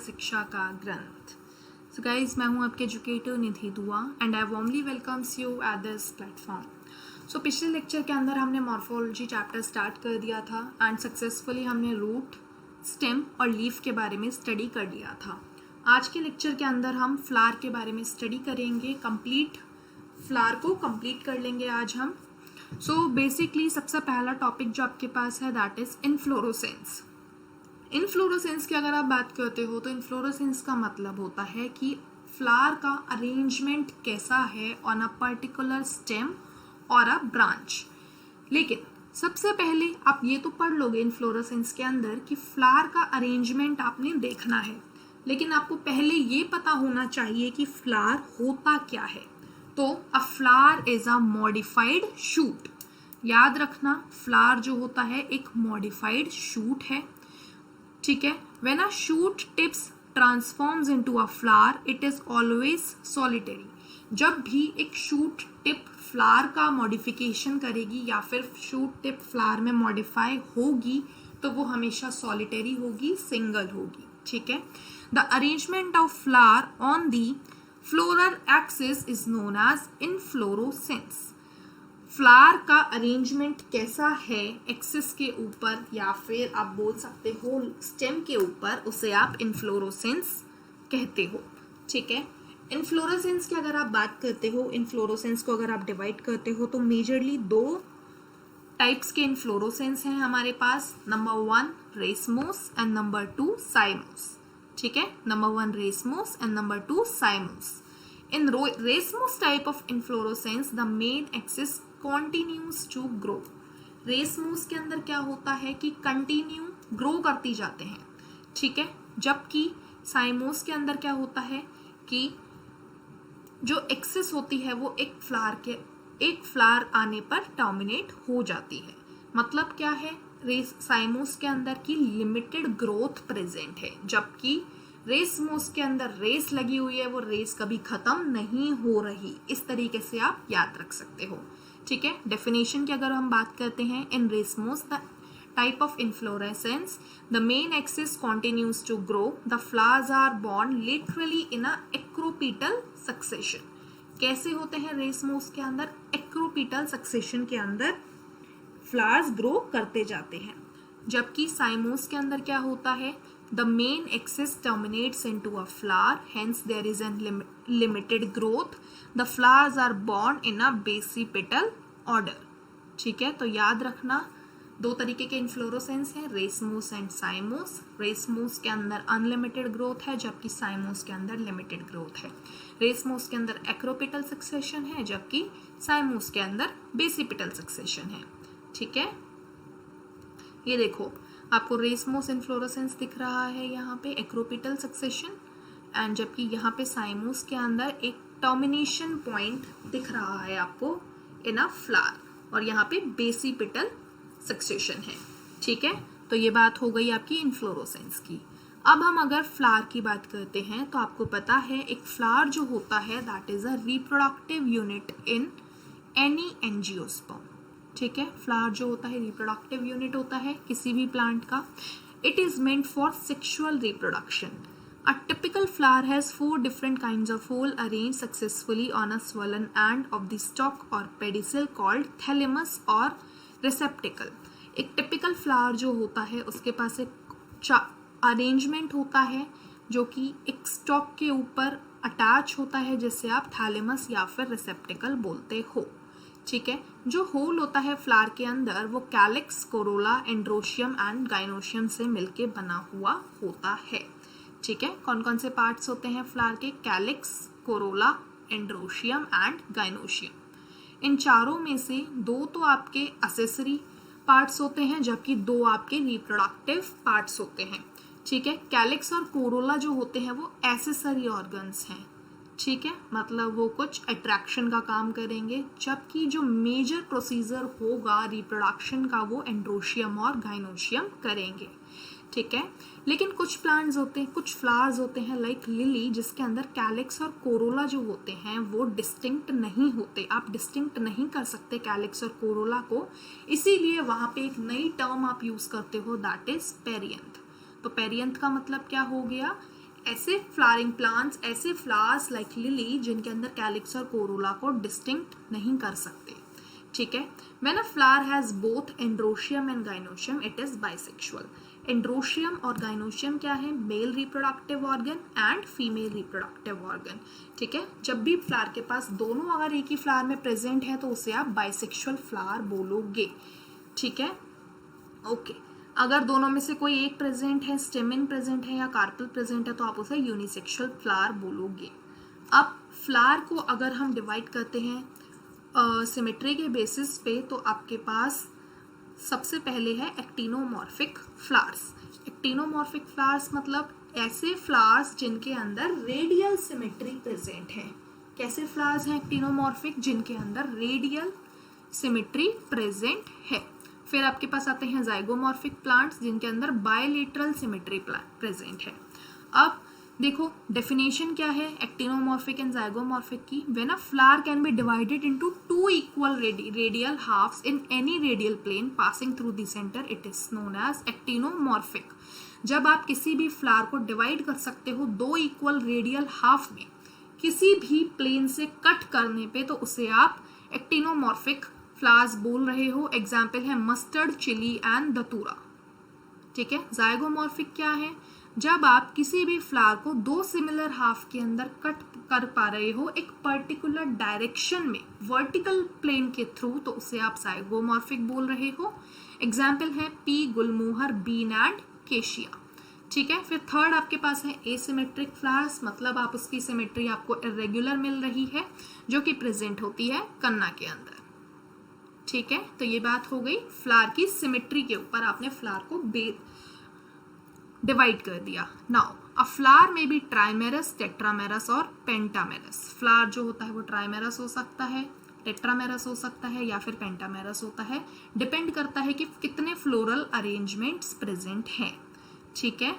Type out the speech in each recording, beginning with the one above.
शिक्षा का ग्रंथ। सो गाइज, मैं हूँ आपके educator Nidhi Dua and I warmly welcomes you at this platform. So पिछले लेक्चर के अंदर हमने मॉर्फोलॉजी चैप्टर स्टार्ट कर दिया था एंड सक्सेसफुली हमने रूट, स्टेम और लीफ के बारे में स्टडी कर लिया था। आज के लेक्चर के अंदर हम फ्लावर के बारे में स्टडी करेंगे। कंप्लीट फ्लावर को कंप्लीट कर लेंगे आज हम। सो बेसिकली सबसे पहला टॉपिक जो आपके पास है दैट इज इन्फ्लोरोसेंस। इन्फ्लोरोसेंस की अगर आप बात करते हो तो इन्फ्लोरोसेंस का मतलब होता है कि फ्लावर का अरेंजमेंट कैसा है ऑन अ पर्टिकुलर स्टेम और अ ब्रांच। लेकिन सबसे पहले आप ये तो पढ़ लोगे इन्फ्लोरोसेंस के अंदर कि फ्लावर का अरेंजमेंट आपने देखना है, लेकिन आपको पहले ये पता होना चाहिए कि फ्लावर होता क्या है। तो अ flower is a modified shoot. याद रखना, फ्लावर जो होता है एक मॉडिफाइड शूट है, ठीक है। When a shoot tips transforms into a flower it is always solitary. जब भी एक शूट टिप फ्लावर का मॉडिफिकेशन करेगी या फिर शूट टिप फ्लावर में मॉडिफाई होगी तो वो हमेशा सॉलिटरी होगी, सिंगल होगी, ठीक है। The arrangement of flower on the floral axis is known as inflorescence. Flower का अरेंजमेंट कैसा है एक्सिस के ऊपर या फिर आप बोल सकते हो स्टेम के ऊपर, उसे आप इन्फ्लोरोसेंस कहते हो, ठीक है। इन्फ्लोरोसेंस की अगर आप बात करते हो, इन्फ्लोरोसेंस को अगर आप डिवाइड करते हो तो मेजरली दो टाइप्स के इन्फ्लोरोसेंस हैं हमारे पास। Number 1 racemose and number 2 cymose, ठीक है। Number 1 racemose and number 2 cymose. In racemose type of inflorescence, the main axis continues to grow. Racemose के अंदर क्या होता है कि कंटिन्यू ग्रो करती जाते हैं, ठीक है। जबकि साइमोस के अंदर क्या होता है कि जो एक्सिस होती है वो एक फ्लावर आने पर टर्मिनेट हो जाती है। मतलब क्या है, साइमोस के अंदर की लिमिटेड ग्रोथ प्रेजेंट है, जबकि रेसमोस के अंदर रेस लगी हुई है, वो रेस कभी खत्म नहीं हो रही। इस तरीके से आप याद रख सकते हो, ठीक है। डेफिनेशन की अगर हम बात करते हैं, in racemose the type of inflorescence the main axis continues to grow, the flowers are borne literally in a acropetal succession. कैसे होते हैं रेसमोस के अंदर? एक्रोपीटल सक्सेशन के अंदर फ्लावर्स ग्रो करते जाते हैं। जबकि साइमोस के अंदर क्या होता है, the main axis terminates into a flower, hence there is a limited growth. The flowers are born in a basipetal order, ठीक है। तो याद रखना दो तरीके के इन्फ्लोरोसेंस हैं, रेसमोस एंड साइमोस। रेसमोस के अंदर अनलिमिटेड ग्रोथ है जबकि साइमोस के अंदर लिमिटेड ग्रोथ है। रेसमोस के अंदर एक्रोपिटल सक्सेशन है जबकि साइमोस के अंदर बेसिपिटल सक्सेशन है, ठीक है। ये देखो आपको रेसमोस इन्फ्लोरेसेंस दिख रहा है यहाँ पे एक्रोपिटल सक्सेशन, एंड जबकि यहाँ पे साइमोस के अंदर एक टर्मिनेशन पॉइंट दिख रहा है आपको इन अ फ्लावर, और यहाँ पे बेसिपिटल सक्सेशन है, ठीक है। तो ये बात हो गई आपकी इन्फ्लोरेसेंस की। अब हम अगर फ्लावर की बात करते हैं तो आपको पता है एक फ्लावर जो होता है that is a reproductive unit in any angiosperm, ठीक है। फ्लावर जो होता है रिप्रोडक्टिव यूनिट होता है किसी भी प्लांट का। It is meant for sexual reproduction. A typical flower has 4 different kinds of hole arranged successfully on a swollen end of the stalk or pedicel called thalamus or receptacle. एक typical flower जो होता है उसके पास एक arrangement होता है जो कि एक स्टॉक के ऊपर अटैच होता है, जिससे आप थैलेमस या फिर रिसेप्टिकल बोलते हो, ठीक है। जो होल होता है फ्लावर के अंदर वो calyx, corolla, androecium and gynoecium से मिलके बना हुआ होता है, ठीक है। कौन कौन से पार्ट्स होते हैं फ्लावर के? Calyx, corolla, androecium and gynoecium. इन चारों में से 2 तो आपके असेसरी पार्ट्स होते हैं जबकि 2 आपके रिप्रोडक्टिव पार्ट्स होते हैं, ठीक है। कैलिक्स और कोरोला जो होते हैं वो एसेसरी ऑर्गन्स हैं, ठीक है। मतलब वो कुछ अट्रैक्शन का काम करेंगे, जबकि जो मेजर प्रोसीजर होगा रिप्रोडक्शन का वो एंड्रोशियम और गाइनोशियम करेंगे, ठीक है। लेकिन कुछ प्लांट्स होते हैं, कुछ फ्लावर्स होते हैं लाइक लिली, जिसके अंदर कैलिक्स और कोरोला जो होते हैं वो डिस्टिंक्ट नहीं होते। आप डिस्टिंक्ट नहीं कर सकते कैलिक्स और कोरोला को, इसीलिए वहाँ पे एक नई टर्म आप यूज करते हो दैट इज पेरियंथ। तो पेरियंथ का मतलब क्या हो गया? ऐसे फ्लावरिंग प्लांट्स, ऐसे फ्लावर्स लाइक लिली जिनके अंदर कैलिक्स और कोरोला को डिस्टिंक्ट नहीं कर सकते, ठीक है। When a flower has both androecium and gynoecium it is bisexual. Androecium और गाइनोशियम क्या है? Male reproductive organ and female reproductive organ, ठीक है। जब भी फ्लावर के पास दोनों अगर एक ही फ्लावर में प्रेजेंट है तो उसे आप बाइसेक्सुअल फ्लावर बोलोगे, ठीक है। ओके, अगर दोनों में से कोई एक प्रेजेंट है, स्टेमिन प्रेजेंट है या कार्पल प्रेजेंट है, तो आप उसे यूनिसेक्सुअल फ्लावर बोलोगे। अब फ्लावर को अगर हम डिवाइड करते हैं सिमेट्री के बेसिस पे, तो आपके पास सबसे पहले है एक्टिनोमॉर्फिक फ्लावर्स। एक्टिनोमॉर्फिक फ्लावर्स मतलब ऐसे फ्लावर्स जिनके अंदर रेडियल सिमेट्री प्रेजेंट है। कैसे फ्लावर्स हैं एक्टिनोमॉर्फिक? जिनके अंदर रेडियल सिमेट्री प्रेजेंट है। फिर आपके पास आते हैं जाइगोमॉर्फिक प्लांट्स जिनके अंदर बायलेटरल सिमेट्री प्रेजेंट है। अब देखो डेफिनेशन क्या है एक्टिनोमॉर्फिक एंड जाइगोमॉर्फिक की। When a flower can be divided into two equal radial halves in any radial plane passing through the centre it is known as actinomorphic. जब आप किसी भी फ्लावर को डिवाइड कर सकते हो दो इक्वल रेडियल हाफ में किसी भी प्लेन से कट करने पे, तो उसे आप एक्टिनोमॉर्फिक फ्लावर्स बोल रहे हो। एग्जाम्पल है मस्टर्ड, चिली एंड धतूरा, ठीक है। जाइगोमॉर्फिक क्या है? जब आप किसी भी फ्लावर को दो सिमिलर हाफ के अंदर कट कर पा रहे हो एक पर्टिकुलर डायरेक्शन में वर्टिकल प्लेन के थ्रू, तो उसे आप जाइगोमॉर्फिक बोल रहे हो। एग्जाम्पल है पी, गुलमोहर, बीन एंड केशिया, ठीक है। फिर थर्ड आपके पास है एसिमेट्रिक फ्लावर्स, मतलब आप उसकी सिमेट्री आपको इरेगुलर मिल रही है जो कि प्रेजेंट होती है कन्ना के अंदर, ठीक है। तो ये बात हो गई फ्लावर की सिमेट्री के ऊपर, आपने फ्लावर को डिवाइड कर दिया। नाउ अ फ्लावर में भी ट्राइमेरस, टेट्रामेरस और पेंटामेरस। फ्लावर जो होता है वो ट्राइमेरस हो सकता है, टेट्रामेरस हो सकता है या फिर पेंटामेरस होता है, डिपेंड करता है कि कितने फ्लोरल अरेंजमेंट्स प्रेजेंट हैं, ठीक है।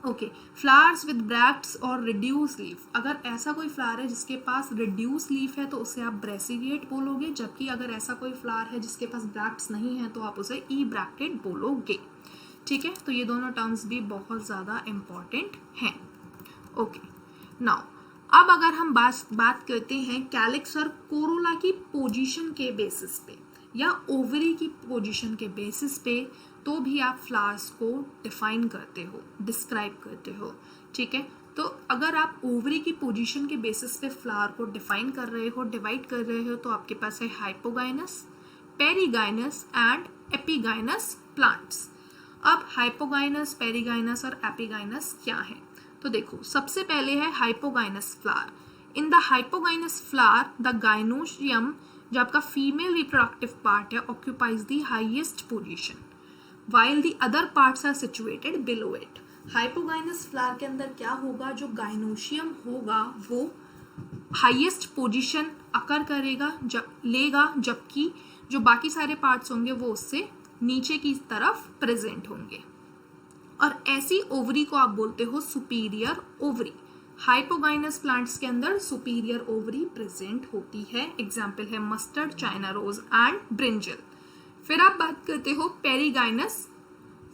ओके, फ्लावर्स विद ब्रैक्ट्स और रिड्यूस लीफ। अगर ऐसा कोई फ्लावर है जिसके पास रिड्यूस लीफ है तो उसे आप ब्रेसिलिएट बोलोगे, जबकि अगर ऐसा कोई फ्लावर है जिसके पास ब्रैक्ट्स नहीं है तो आप उसे ई ब्रैक्टेड बोलोगे, ठीक है। तो ये दोनों टर्म्स भी बहुत ज़्यादा इम्पॉर्टेंट हैं। ओके, नाउ अब अगर हम बात करते हैं कैलिक्स और कोरोला की पोजीशन के बेसिस पे या ओवरी की पोजीशन के बेसिस पे, तो भी आप फ्लावर्स को डिफाइन करते हो, डिस्क्राइब करते हो, ठीक है। तो अगर आप ओवरी की पोजीशन के बेसिस पे फ्लावर को डिफाइन कर रहे हो, डिवाइड कर रहे हो, तो आपके पास है hypogynous, perigynous and epigynous plants. अब हाइपोगाइनस, पेरीगाइनस और एपीगाइनस क्या है? तो देखो सबसे पहले है hypogynous flower. In the hypogynous flower the gynoecium जो आपका फीमेल रिप्रोडक्टिव पार्ट है occupies the highest position while the other parts are situated below it। Hypogynous flower के अंदर क्या होगा? जो गाइनोशियम होगा वो हाईएस्ट पोजीशन अकर करेगा जबकि जो बाकी सारे पार्ट्स होंगे वो उससे नीचे की तरफ प्रेजेंट होंगे, और ऐसी ओवरी को आप बोलते हो सुपीरियर ओवरी। हाइपोगाइनस प्लांट्स के अंदर सुपीरियर ओवरी प्रेजेंट होती है। एग्जाम्पल है mustard, China rose and brinjal. फिर आप बात करते हो पेरीगाइनस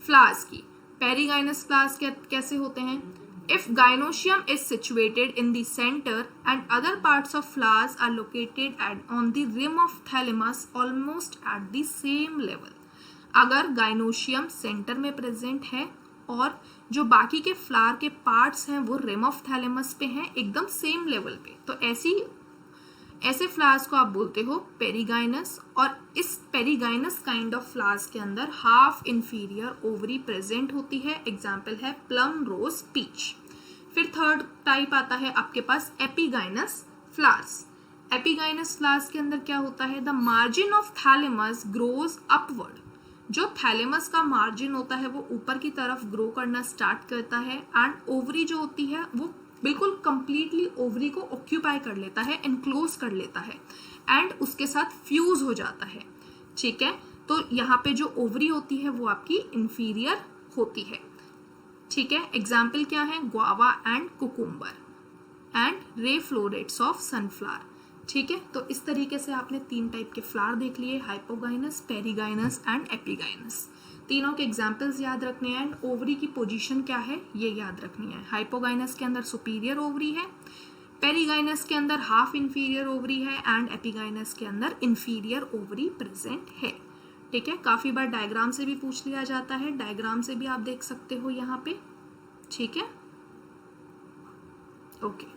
फ्लावर्स की। पेरीगाइनस फ्लावर्स कैसे होते हैं? If gynoecium is situated in the centre and other parts of flowers are located on the rim of thalamus almost at the same level. अगर गाइनोशियम सेंटर में प्रेजेंट है और जो बाकी के फ्लावर के पार्ट्स हैं वो रिम ऑफ थैलेमस पे हैं, एकदम सेम लेवल पे, तो ऐसे फ्लावर्स को आप बोलते हो पेरीगाइनस। और इस पेरीगाइनस काइंड ऑफ फ्लावर्स के अंदर हाफ इंफीरियर ओवरी प्रेजेंट होती है। एग्जाम्पल है प्लम, रोज, पीच। फिर थर्ड टाइप आता है आपके पास एपीगाइनस फ्लावर्स। एपीगाइनस फ्लावर्स के अंदर क्या होता है? The margin of thalamus grows upward. जो थैलेमस का मार्जिन होता है वो ऊपर की तरफ ग्रो करना स्टार्ट करता है एंड ओवरी जो होती है वो बिल्कुल कंप्लीटली ओवरी को ऑक्यूपाई कर लेता है, एनक्लोज कर लेता है एंड उसके साथ फ्यूज हो जाता है, ठीक है। तो यहाँ पे जो ओवरी होती है वो आपकी इंफीरियर होती है, ठीक है। एग्जाम्पल क्या है? गुआवा एंड कुकुम्बर एंड रे फ्लोरेट्स ऑफ सनफ्लावर, ठीक है। तो इस तरीके से आपने 3 टाइप के फ्लावर देख लिए, हाइपोगाइनस, पेरीगाइनस एंड एपीगाइनस। तीनों के एग्जाम्पल्स याद रखने हैं एंड ओवरी की पोजीशन क्या है ये याद रखनी है। हाइपोगाइनस के अंदर सुपीरियर ओवरी है, पेरीगाइनस के अंदर हाफ इंफीरियर ओवरी है एंड एपिगाइनस के अंदर इंफीरियर ओवरी प्रेजेंट है। ठीक है, काफी बार डायग्राम से भी पूछ लिया जाता है, डायग्राम से भी आप देख सकते हो यहाँ पे। ठीक है, ओके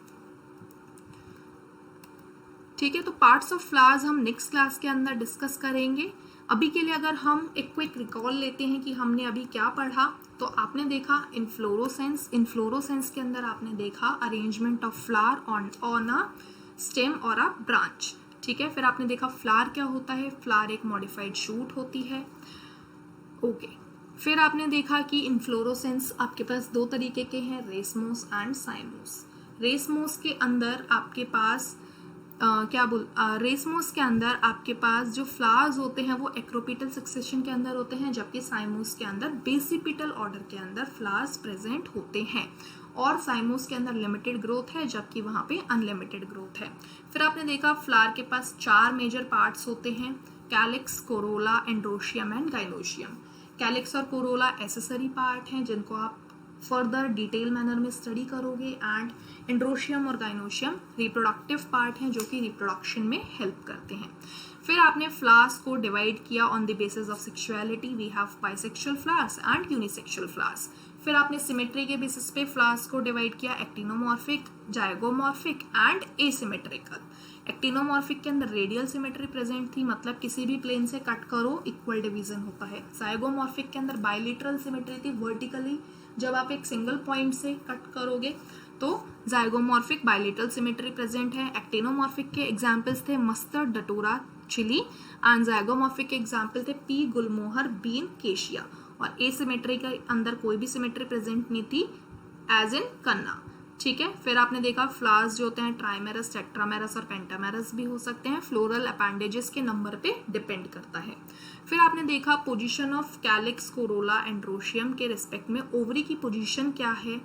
ठीक है। तो पार्ट्स ऑफ फ्लावर्स हम नेक्स्ट क्लास के अंदर डिस्कस करेंगे। अभी के लिए अगर हम एक क्विक रिकॉल लेते हैं कि हमने अभी क्या पढ़ा, तो आपने देखा इन्फ्लोरोसेंस, इन्फ्लोरोसेंस के अंदर आपने देखा arrangement of flower on a stem और अ ब्रांच। ठीक है, फिर आपने देखा फ्लावर क्या होता है, फ्लावर एक मॉडिफाइड शूट होती है। ओके, फिर आपने देखा कि इन्फ्लोरोसेंस आपके पास दो तरीके के हैं, रेसमोस एंड साइमोस। रेसमोस के अंदर आपके पास रेसमोस के अंदर आपके पास जो फ्लावर्स होते हैं वो एक्रोपिटल सक्सेशन के अंदर होते हैं, जबकि साइमोस के अंदर बेसिपिटल ऑर्डर के अंदर फ्लावर्स प्रेजेंट होते हैं। और साइमोस के अंदर लिमिटेड ग्रोथ है जबकि वहां पे अनलिमिटेड ग्रोथ है। फिर आपने देखा फ्लावर के पास 4 मेजर पार्ट्स होते हैं, calyx, corolla, androecium and gynoecium. Calyx और कोरोला एसेसरी पार्ट हैं जिनको आप फर्दर डिटेल मैनर में स्टडी करोगे, एंड एंड्रोशियम और गाइनोशियम रिप्रोडक्टिव पार्ट हैं जो कि रिप्रोडक्शन में हेल्प करते हैं। फिर आपने फ्लावर्स को डिवाइड किया on the basis of sexuality, we have bisexual flowers and unisexual flowers. फिर आपने सिमेट्री के बेसिस पे फ्लावर्स को डिवाइड किया actinomorphic, zygomorphic and asymmetrical. Actinomorphic के अंदर रेडियल सिमेट्री प्रेजेंट थी, मतलब किसी भी प्लेन से कट करो इक्वल डिवीजन होता है। जाइगोमॉर्फिक के अंदर बाइलेटरल सिमेट्री थी, वर्टिकली जब आप एक सिंगल पॉइंट से कट करोगे तो जाइगोमॉर्फिक बाइलेटरल सिमेट्री प्रेजेंट है। एक्टिनोमॉर्फिक के एग्जाम्पल्स थे मस्टर्ड, डटोरा, चिली, एंड जाइगोमॉर्फिक के एग्जाम्पल थे पी, गुलमोहर, बीन, केशिया। और एसिमेट्री के अंदर कोई भी सिमेट्री प्रेजेंट नहीं थी, एज इन कन्ना। ठीक है, फिर आपने देखा फ्लावर्स जो होते हैं ट्राइमेरस, टेट्रामेरस और पेंटामेरस भी हो सकते हैं, फ्लोरल अपेंडेजेस के नंबर पे डिपेंड करता है। फिर आपने देखा position of calyx, corolla, androecium के रिस्पेक्ट में ओवरी की पोजीशन क्या है,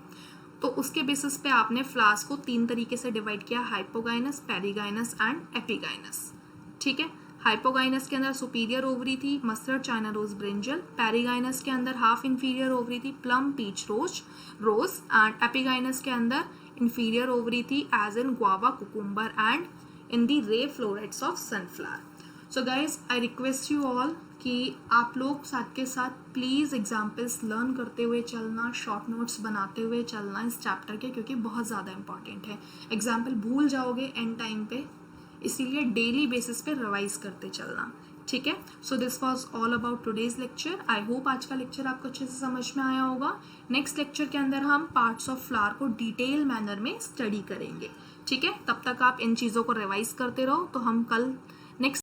तो उसके बेसिस पे आपने फ्लावर्स को 3 तरीके से डिवाइड किया, हाइपोगाइनस, पेरीगाइनस एंड एपिगाइनस। ठीक है, हाइपोगाइनस के अंदर सुपीरियर ओवरी थी, mustard, China rose, brinjal. Perigynous के अंदर हाफ इंफीरियर ओवरी थी, plum, peach, rose and epigynous के अंदर इंफीरियर ओवरी थी, as in guava, cucumber and in the ray florets of sunflower. So guys I request you all कि आप लोग साथ के साथ प्लीज़ एग्जाम्पल्स लर्न करते हुए चलना, शॉर्ट नोट्स बनाते हुए चलना इस चैप्टर के, क्योंकि बहुत ज़्यादा इंपॉर्टेंट है। एग्जाम्पल भूल जाओगे एंड टाइम पे, इसीलिए डेली बेसिस पे रिवाइज करते चलना। ठीक है, so this was all about today's lecture. I hope आज का लेक्चर आपको अच्छे से समझ में आया होगा। नेक्स्ट लेक्चर के अंदर हम पार्ट्स ऑफ फ्लावर को डिटेल मैनर में स्टडी करेंगे। ठीक है, तब तक आप इन चीज़ों को रिवाइज करते रहो, तो हम कल